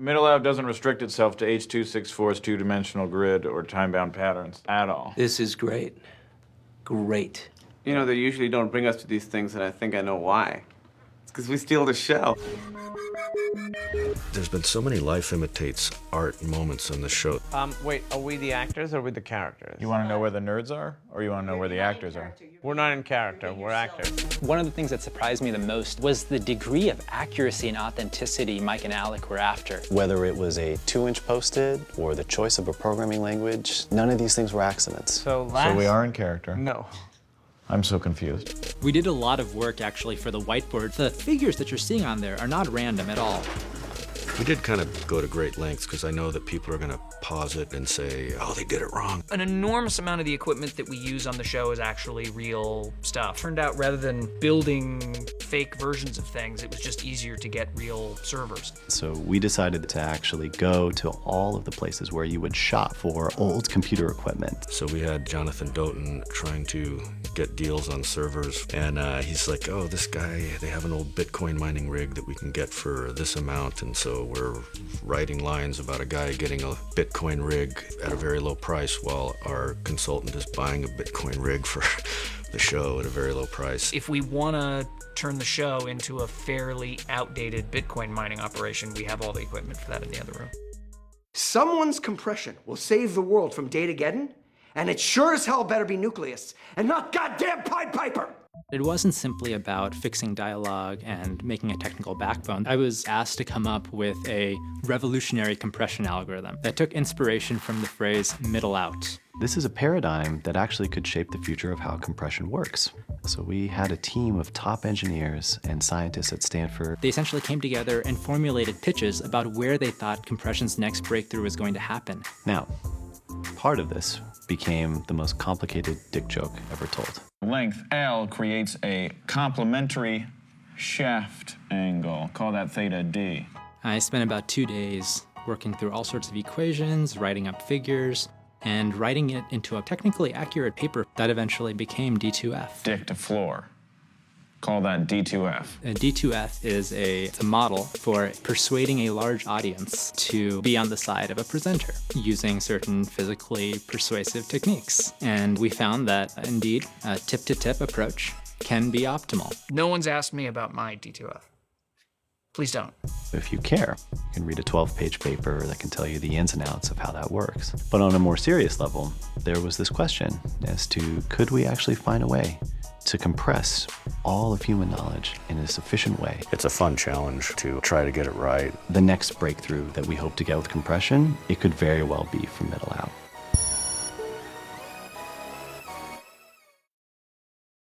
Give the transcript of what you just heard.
Middle out doesn't restrict itself to H.264's two-dimensional grid or time-bound patterns at all. This is great. Great. You know, they usually don't bring us to these things, and I think I know why. It's because we steal the show. There's been so many life imitates art moments in the show. Wait, are we the actors or are we the characters? You want to know where the nerds are, or you want to know where the actors are? We're not in character, we're actors. One of the things that surprised me the most was the degree of accuracy and authenticity Mike and Alec were after. Whether it was a 2-inch posted or the choice of a programming language, none of these things were accidents. So we are in character. No. I'm so confused. We did a lot of work actually for the whiteboard. The figures that you're seeing on there are not random at all. We did kind of go to great lengths because I know that people are going to pause it and say, oh, they did it wrong. An enormous amount of the equipment that we use on the show is actually real stuff. Turned out rather than building fake versions of things, it was just easier to get real servers. So we decided to actually go to all of the places where you would shop for old computer equipment. So we had Jonathan Doughton trying to get deals on servers, and he's like, oh, this guy, they have an old Bitcoin mining rig that we can get for this amount, and so we're writing lines about a guy getting a Bitcoin rig at a very low price while our consultant is buying a Bitcoin rig for the show at a very low price. If we want to turn the show into a fairly outdated Bitcoin mining operation, we have all the equipment for that in the other room. Someone's compression will save the world from Datageddon, and it sure as hell better be Nucleus, and not goddamn Pied Piper! It wasn't simply about fixing dialogue and making a technical backbone. I was asked to come up with a revolutionary compression algorithm that took inspiration from the phrase middle out. This is a paradigm that actually could shape the future of how compression works. So we had a team of top engineers and scientists at Stanford. They essentially came together and formulated pitches about where they thought compression's next breakthrough was going to happen. Now, part of this became the most complicated dick joke ever told. Length L creates a complementary shaft angle. Call that theta D. I spent about 2 days working through all sorts of equations, writing up figures, and writing it into a technically accurate paper that eventually became D2F. Dick to floor. Call that D2F. D2F is a model for persuading a large audience to be on the side of a presenter using certain physically persuasive techniques. And we found that, indeed, a tip-to-tip approach can be optimal. No one's asked me about my D2F. Please don't. If you care, you can read a 12-page paper that can tell you the ins and outs of how that works. But on a more serious level, there was this question as to could we actually find a way to compress all of human knowledge in a sufficient way. It's a fun challenge to try to get it right. The next breakthrough that we hope to get with compression, it could very well be from middle out.